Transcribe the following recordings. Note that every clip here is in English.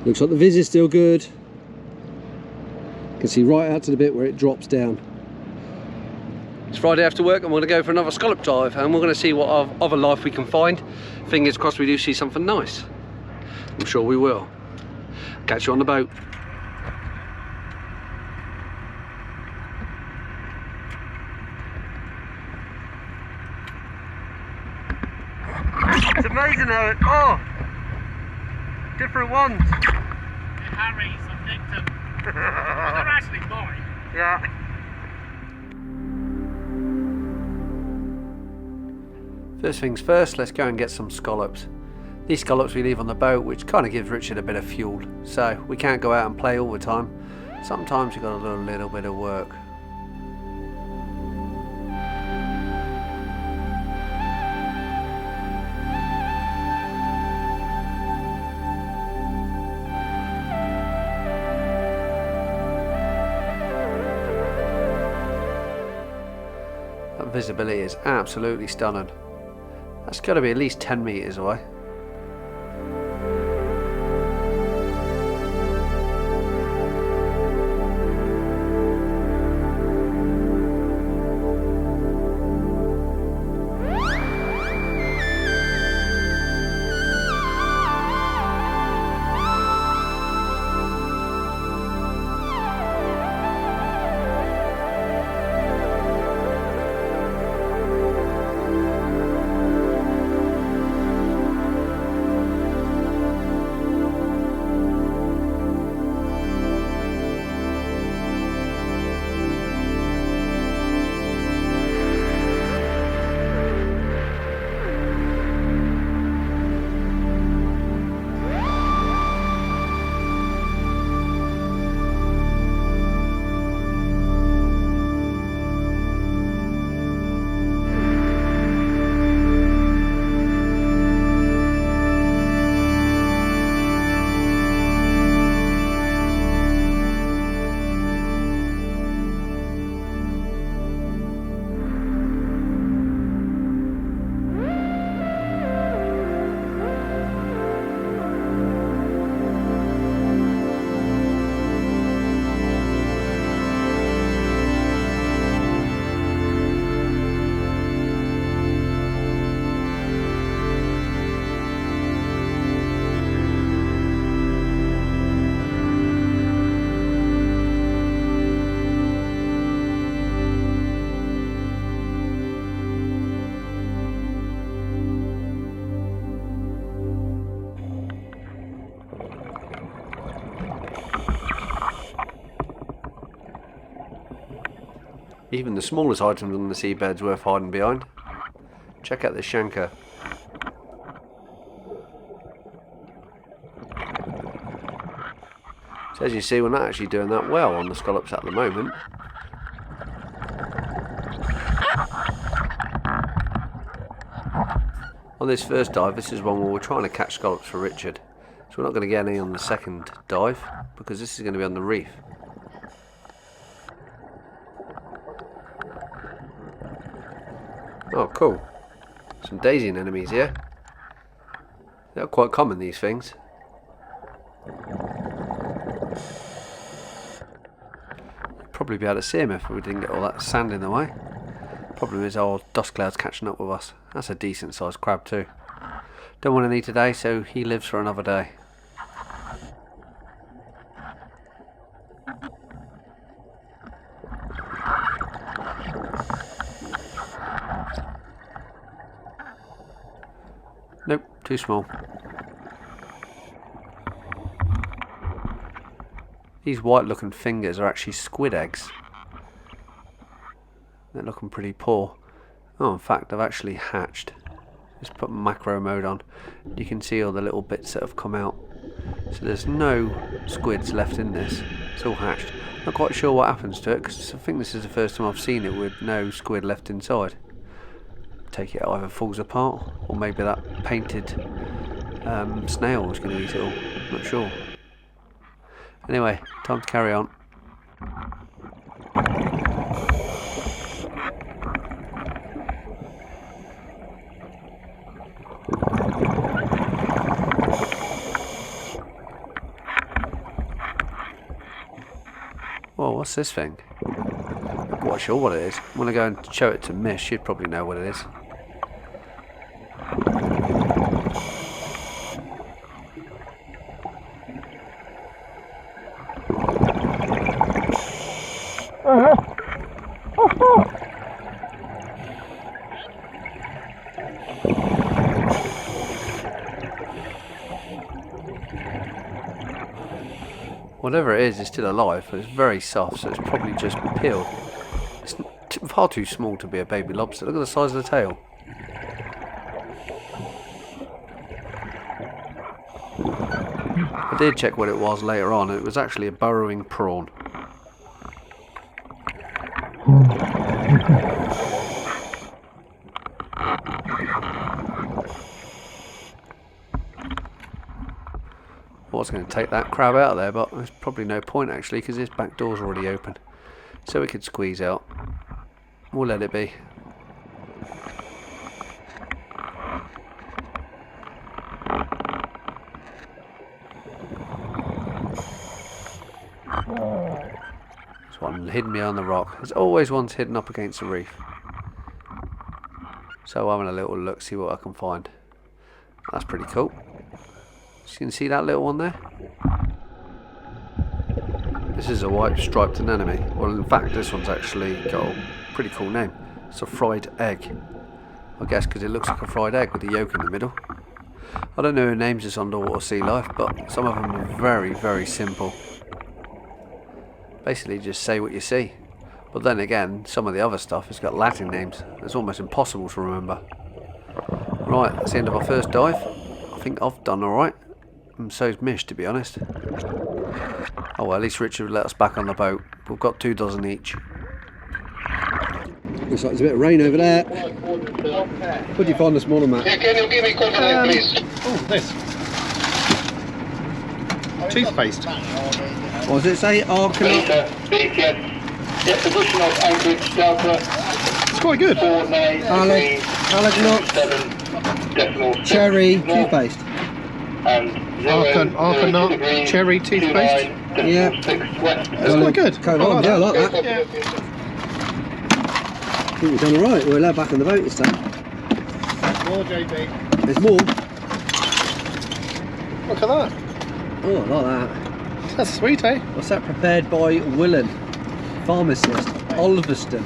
Looks like the vis is still good. You can see right out to the bit where it drops down. It's Friday after work and we're going to go for another scallop dive, and we're going to see what other life we can find. Fingers crossed we do see something nice. I'm sure we will. Catch you on the boat. It's amazing how it... Oh! Different ones. They're Harry's, I nicked them. They're actually mine. Yeah. First things first, let's go and get some scallops. These scallops we leave on the boat, which kind of gives Richard a bit of fuel. So we can't go out and play all the time. Sometimes you've got to do a little bit of work. That visibility is absolutely stunning. That's got to be at least 10 metres away. Even the smallest items on the seabed's worth hiding behind. Check out this shanker. So as you see, we're not actually doing that well on the scallops at the moment. On this first dive, this is one where we're trying to catch scallops for Richard. So we're not going to get any on the second dive, because this is going to be on the reef. Oh, cool. Some daisy anemones here. They're quite common, these things. Probably be able to see them if we didn't get all that sand in the way. Problem is our dust clouds catching up with us. That's a decent sized crab too. Don't want any today, so he lives for another day. Nope, too small. These white looking fingers are actually squid eggs. They're looking pretty poor. Oh, in fact, they've actually hatched. Just put macro mode on. You can see all the little bits that have come out. So there's no squids left in this. It's all hatched. Not quite sure what happens to it, because I think this is the first time I've seen it with no squid left inside. Take it either falls apart, or maybe that painted snail was going to eat it all. Not sure. Anyway, time to carry on. What's this thing? I'm quite sure what it is. I'm going to go and show it to Miss. She'd probably know what it is. Whatever it is, it's still alive, but it's very soft, so it's probably just peeled. It's far too small to be a baby lobster. Look at the size of the tail. I did check what it was later on, and it was actually a burrowing prawn. I was going to take that crab out of there, but there's probably no point actually, because his back door's already open, so we could squeeze out. We'll let it be. There's one hidden behind the rock. There's always one's hidden up against the reef. So I'm having a little look, see what I can find. That's pretty cool. You can see that little one there? This is a white striped anemone. Well, in fact, this one's actually got a pretty cool name. It's a fried egg. I guess because it looks like a fried egg with the yolk in the middle. I don't know who names this underwater sea life, but some of them are very, very simple. Basically, just say what you see. But then again, some of the other stuff has got Latin names. It's almost impossible to remember. Right, that's the end of our first dive. I think I've done alright. And so's Mish, to be honest. Oh well, at least Richard let us back on the boat. We've got 2 dozen each. Looks like there's a bit of rain over there. What did you find this morning, Matt? Yeah, can you give me coconut, please? Oh, this. Toothpaste. What does it say? Beta, additional anchorage delta. It's quite good. 49, Cherry toothpaste. And Arcanut cherry toothpaste. Yeah. It's quite good. Yeah, I like that. Yeah. I think we've done alright. We're allowed back on the boat this time. More, JB. There's more. Look at that. Oh, I like that. That's sweet, eh? What's that? Prepared by Willen, pharmacist, Ulverston.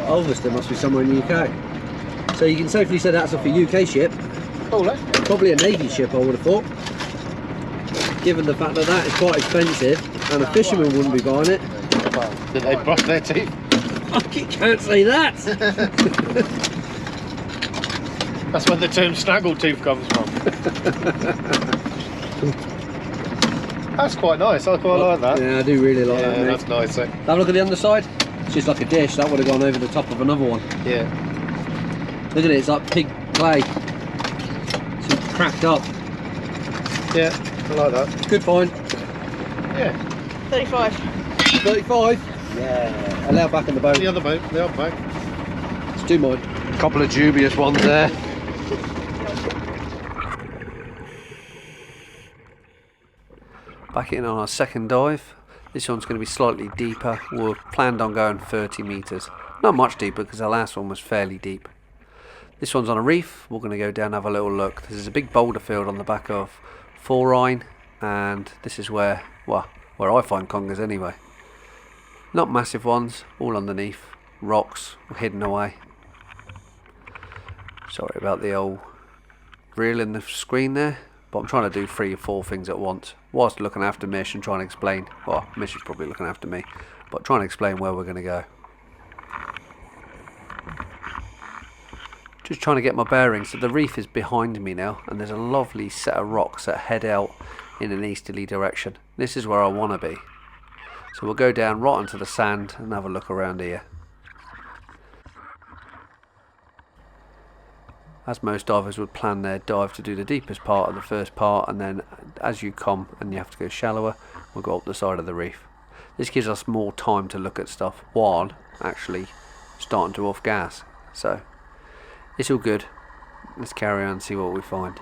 Ulverston must be somewhere in the UK. So you can safely say that's off a UK ship. Cool, eh? Probably a Navy ship, I would have thought. Given the fact that that is quite expensive, and a fisherman wouldn't be buying it. Did they brush their teeth? I can't say that! That's where the term snaggletooth comes from. That's quite nice, I quite like that. Yeah, I do really like that, mate. That's nice, eh? Have a look at the underside. It's just like a dish, that would have gone over the top of another one. Yeah. Look at it, it's like pig clay. It's all cracked up. Yeah, I like that. Good find. Yeah. 35. 35? Yeah. Allowed back in the boat. The other boat, the other boat. It's 2 mine. A couple of dubious ones there. Back in on our second dive. This one's going to be slightly deeper. We're planned on going 30 metres. Not much deeper because our last one was fairly deep. This one's on a reef. We're going to go down and have a little look. This is a big boulder field on the back of Forine, and this is where I find congers anyway. Not massive ones, all underneath. Rocks hidden away. Sorry about the old reel in the screen there, but I'm trying to do 3 or 4 things at once whilst looking after Mish and trying to explain. Well, Mish is probably looking after me, but trying to explain where we're going to go. Just trying to get my bearings. So the reef is behind me now, and there's a lovely set of rocks that head out in an easterly direction. This is where I want to be. So we'll go down right onto the sand and have a look around here. As most divers would plan their dive to do the deepest part of the first part, and then as you come and you have to go shallower, we'll go up the side of the reef. This gives us more time to look at stuff while actually starting to off gas. So it's all good. Let's carry on and see what we find.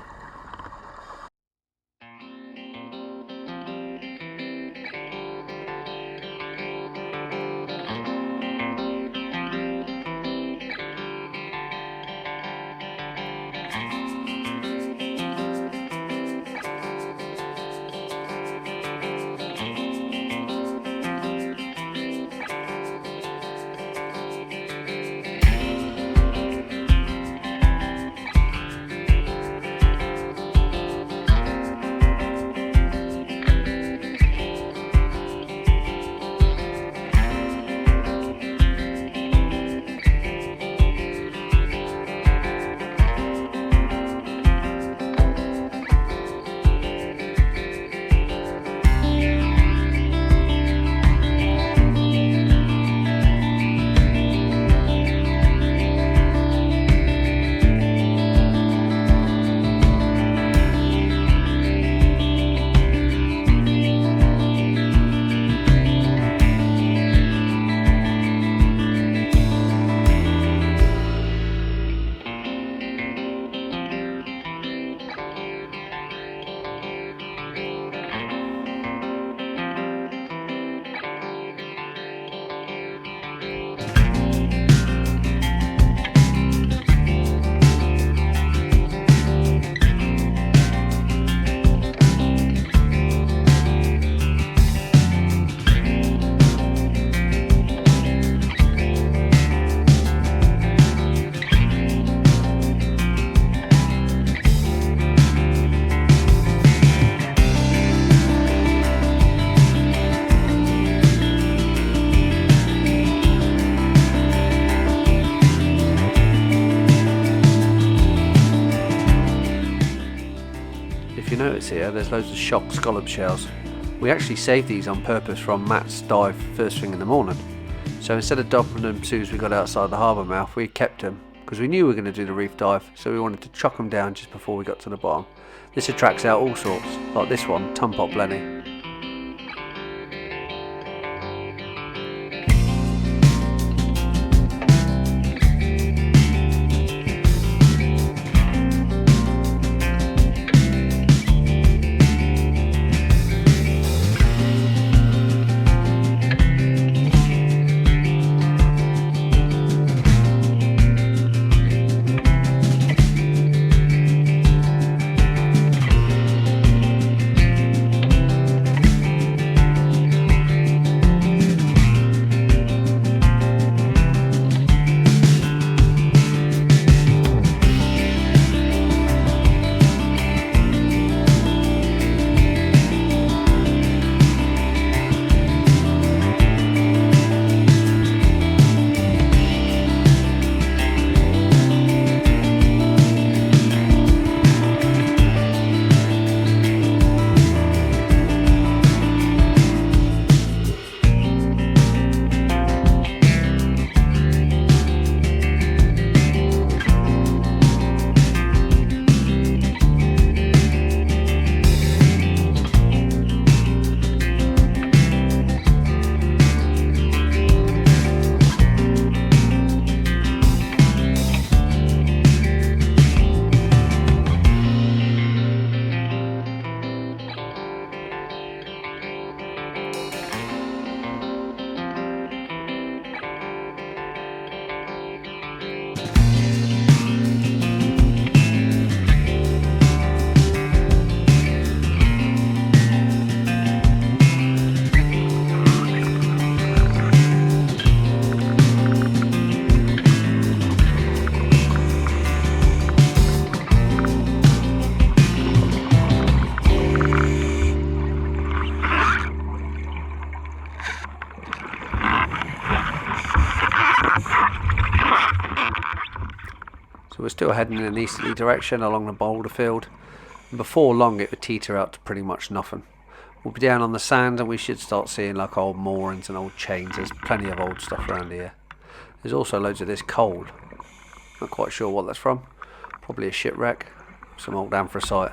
if you notice here, there's loads of shocked scallop shells. We actually saved these on purpose from Matt's dive first thing in the morning. So instead of dumping them as soon as we got outside the harbour mouth, we kept them because we knew we were going to do the reef dive, so we wanted to chuck them down just before we got to the bottom. This attracts out all sorts, like this one, Tumpot Blenny. So we're still heading in an easterly direction along the boulder field, and before long it would teeter out to pretty much nothing. We'll be down on the sand and we should start seeing like old moorings and old chains. There's plenty of old stuff around here. There's also loads of this coal. Not quite sure what that's from. Probably a shipwreck. Some old anthracite.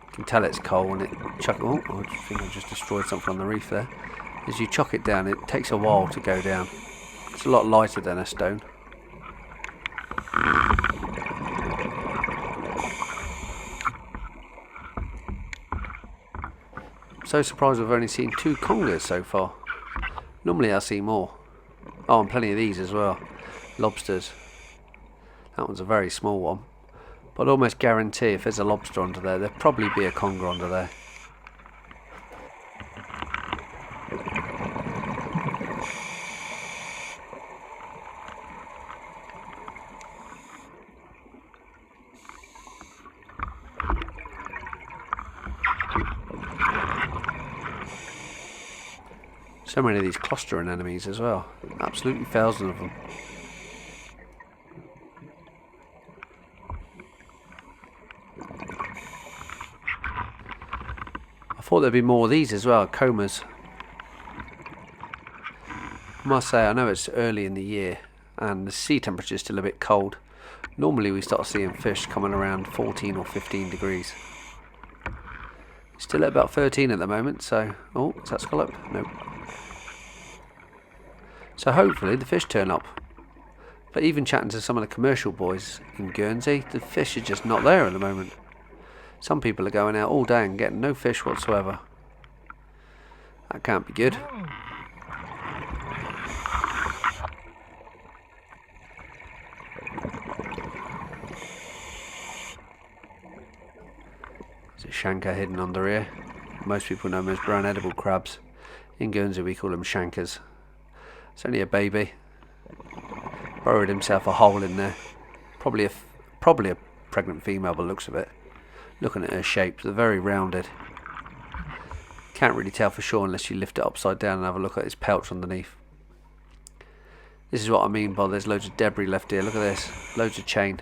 You can tell it's coal and it chuck. Oh, I think I just destroyed something on the reef there. As you chuck it down, it takes a while to go down. It's a lot lighter than a stone. I'm so surprised we've only seen 2 congers so far. Normally I see more. Oh, and plenty of these as well. Lobsters. That one's a very small one. But I almost guarantee if there's a lobster under there, there'll probably be a conger under there. So many of these clustering enemies as well. Absolutely thousands of them. I thought there'd be more of these as well, combers. I must say, I know it's early in the year and the sea temperature is still a bit cold. Normally we start seeing fish coming around 14 or 15 degrees. Still at about 13 at the moment, so... Oh, is that scallop? Nope. So hopefully the fish turn up. But even chatting to some of the commercial boys in Guernsey, the fish are just not there at the moment. Some people are going out all day and getting no fish whatsoever. That can't be good. There's a shanker hidden under here. Most people know them as brown edible crabs. In Guernsey we call them shankers. It's only a baby. Burrowed himself a hole in there. Probably a pregnant female by the looks of it. Looking at her shape, they're very rounded. Can't really tell for sure unless you lift it upside down and have a look at its pouch underneath. This is what I mean by there's loads of debris left here. Look at this. Loads of chain.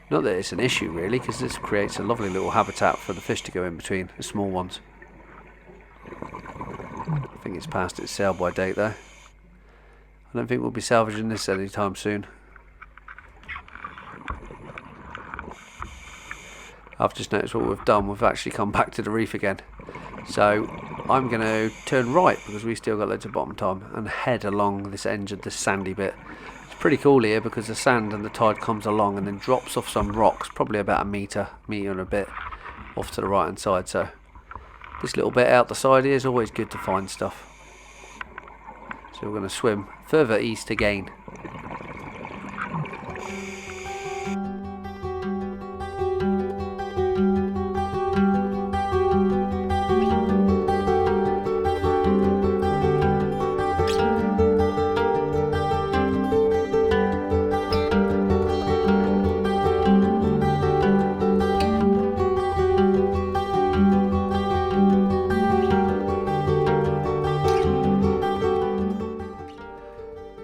Not that it's an issue really, because this creates a lovely little habitat for the fish to go in between, the small ones. I think it's past its sell by date though. I don't think we'll be salvaging this anytime soon. I've just noticed what we've done, we've actually come back to the reef again. So I'm going to turn right, because we still got loads of bottom time, and head along this edge of this sandy bit. It's pretty cool here because the sand and the tide comes along and then drops off some rocks, probably about a metre and a bit off to the right hand side. So this little bit out the side here is always good to find stuff. So we're going to swim further east again.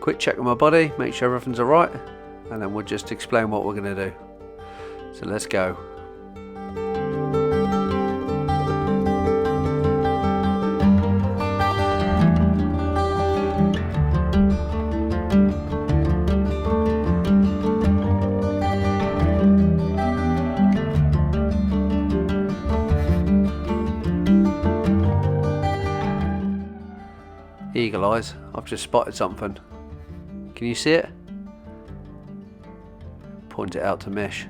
Quick check on my body, make sure everything's alright, and then we'll just explain what we're going to do. So let's go. Eagle eyes, I've just spotted something. Can you see it? Point it out to Mish.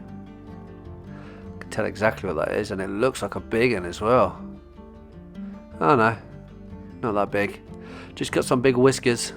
Can tell exactly what that is, and it looks like a big one as well. Oh no, not that big. Just got some big whiskers.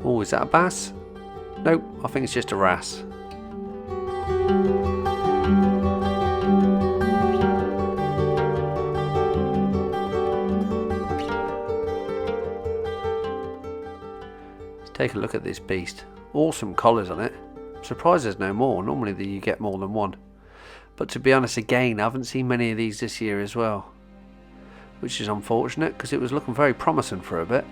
Oh, is that a bass? Nope, I think it's just a wrasse. Let's take a look at this beast. Awesome collars on it. I'm surprised there's no more. Normally you get more than one. But to be honest, again, I haven't seen many of these this year as well, which is unfortunate because it was looking very promising for a bit.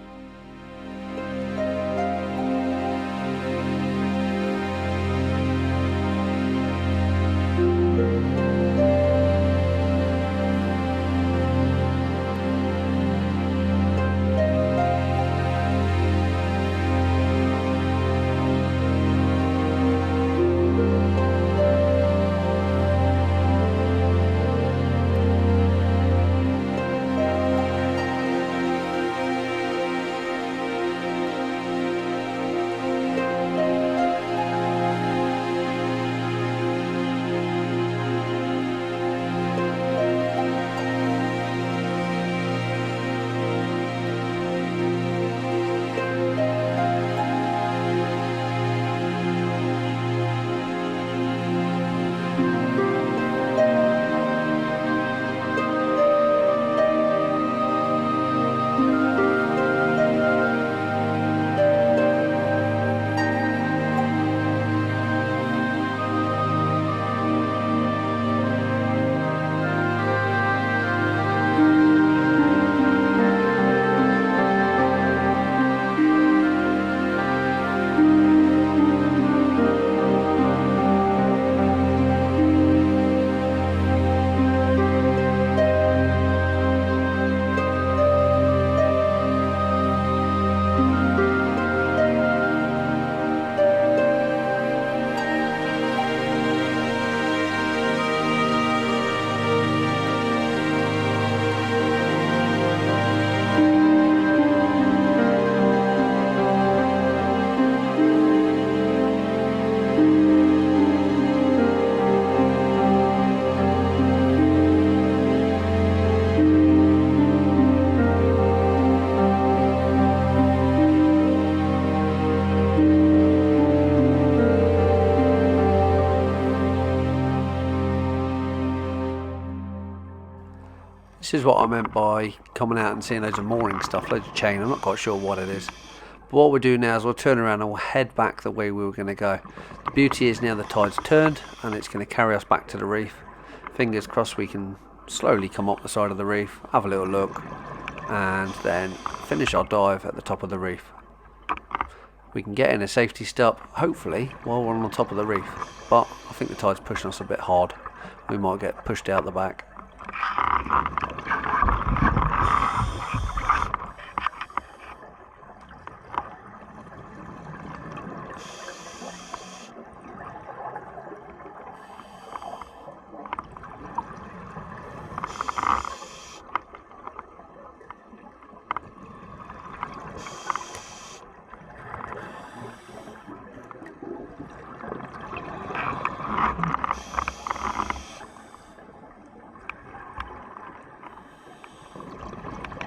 is what I meant by coming out and seeing loads of mooring stuff, loads of chain. I'm not quite sure what it is. But what we'll do now is we'll turn around and we'll head back the way we were going to go. The beauty is now the tide's turned and it's going to carry us back to the reef. Fingers crossed we can slowly come up the side of the reef, have a little look, and then finish our dive at the top of the reef. We can get in a safety stop, hopefully, while we're on the top of the reef. But I think the tide's pushing us a bit hard. We might get pushed out the back.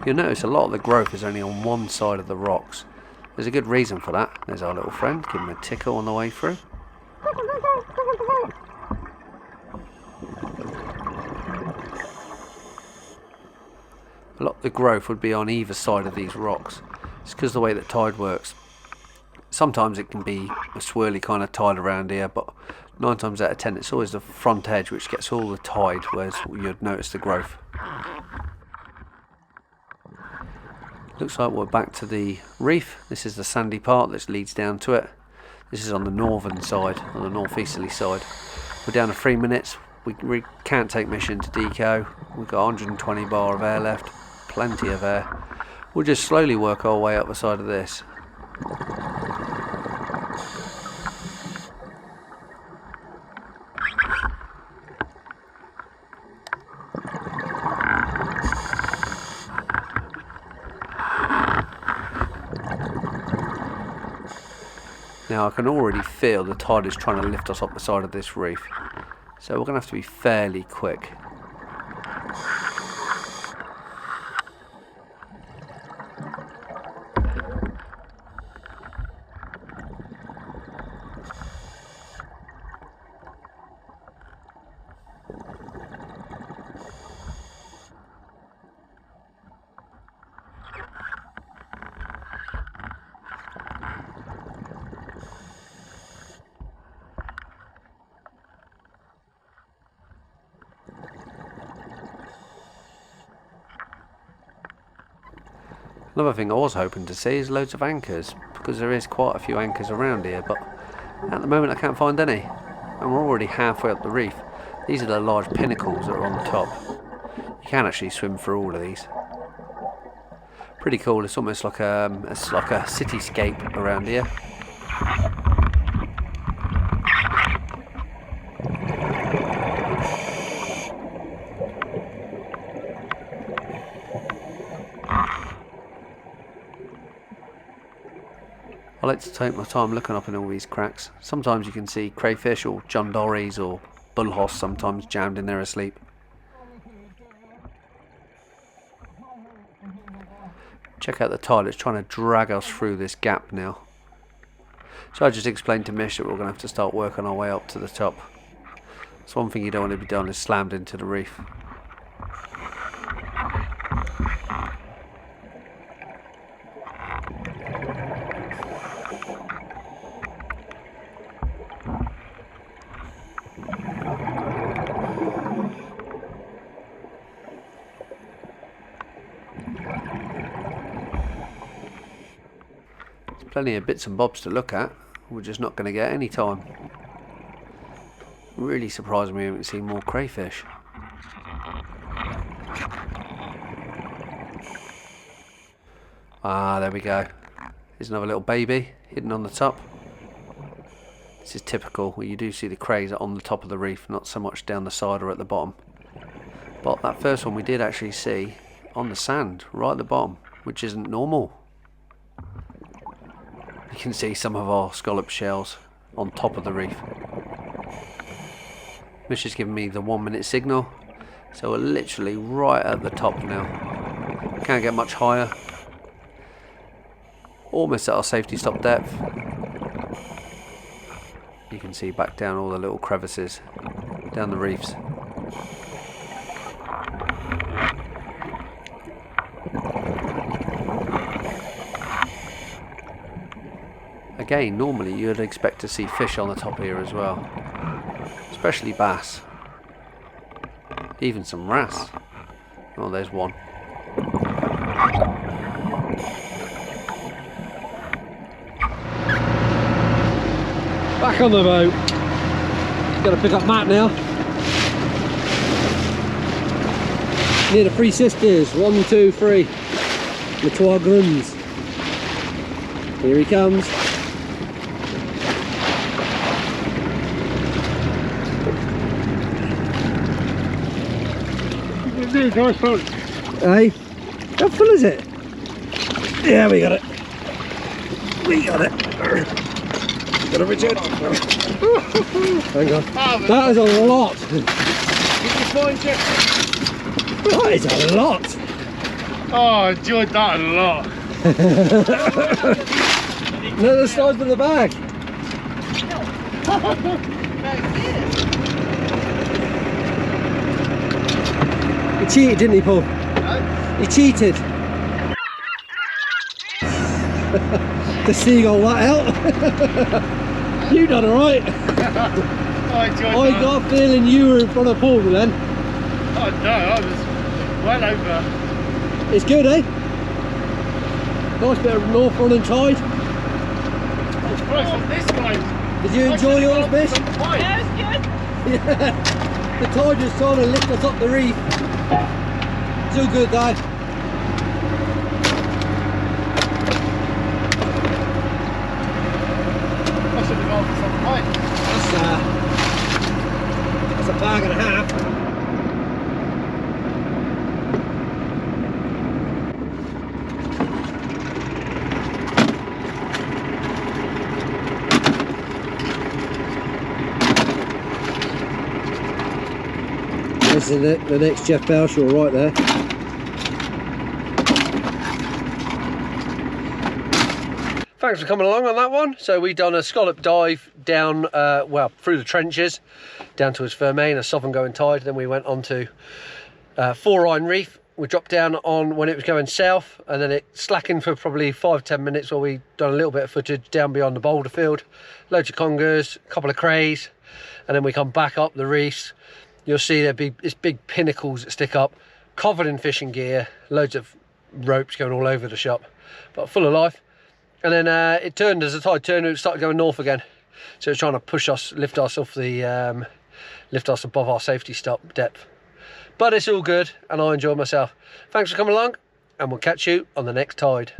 You'll notice a lot of the growth is only on one side of the rocks. There's a good reason for that. There's our little friend, give him a tickle on the way through. A lot of the growth would be on either side of these rocks. It's because of the way that tide works. Sometimes it can be a swirly kind of tide around here, but 9 times out of 10 it's always the front edge which gets all the tide, whereas you'd notice the growth. Looks like we're back to the reef. This is the sandy part that leads down to it. This is on the northern side, on the northeasterly side. We're down to 3 minutes. We can't take mission to deco. We've got 120 bar of air left, plenty of air. We'll just slowly work our way up the side of this. Now I can already feel the tide is trying to lift us up the side of this reef, so we're going to have to be fairly quick. Another thing I was hoping to see is loads of anchors, because there is quite a few anchors around here, but at the moment I can't find any, and we're already halfway up the reef. These are the large pinnacles that are on the top. You can actually swim through all of these. Pretty cool. It's almost like a cityscape around here. I like to take my time looking up in all these cracks. Sometimes you can see crayfish or John Dories or bullhoss sometimes jammed in there asleep. Check out the tide, it's trying to drag us through this gap now. So I just explained to Mish that we're going to have to start working our way up to the top. So one thing you don't want to be done is slammed into the reef. Plenty of bits and bobs to look at. We're just not going to get any time. Really surprised me we haven't seen more crayfish. Ah, there we go. Here's another little baby hidden on the top. This is typical, where you do see the crays on the top of the reef, not so much down the side or at the bottom. But that first one we did actually see on the sand, right at the bottom, which isn't normal. You can see some of our scallop shells on top of the reef. Mish is giving me the 1 minute signal, so we're literally right at the top now. Can't get much higher. Almost at our safety stop depth. You can see back down all the little crevices down the reefs. again, normally you'd expect to see fish on the top here as well, especially bass, even some wrasse. Oh, there's one. Back on the boat. Got to pick up Matt now. Near the Three Sisters. 1, 2, 3. The Trois Grands. Here he comes. Hey, how full is it? Yeah, we got it. We got it. Got it, Richard. Hang on. That is a lot. That is a lot. Oh, I enjoyed that a lot. No, the size of the bag. He cheated, didn't he, Paul? He cheated. The seagull that out. You done alright. I enjoyed I that. got a feeling you were in front of Paul then. Oh no, I was well over. It's good, eh? Nice bit of north running tide. Christ, on this one. Did you enjoy yours, miss? Yeah, it was good. Yeah. The tide was trying to lift us up the reef. It's all good though. I should have gone for some pint. That's a bag and a half. This is the next Jeff Belshaw right there. Thanks for coming along on that one. So we done a scallop dive down, well, through the trenches, down towards Fermain, a southern going tide. Then we went on to Four Iron Reef. We dropped down on when it was going south, and then it slackened for probably 5-10 minutes while we done a little bit of footage down beyond the boulder field. Loads of congers, a couple of crays, and then we come back up the reefs. You'll see there'll be this big pinnacles that stick up, covered in fishing gear, loads of ropes going all over the shop, but full of life. And then it turned, as the tide turned, it started going north again. So it's trying to push us, lift us off the, lift us above our safety stop depth. But it's all good, and I enjoyed myself. Thanks for coming along, and we'll catch you on the next tide.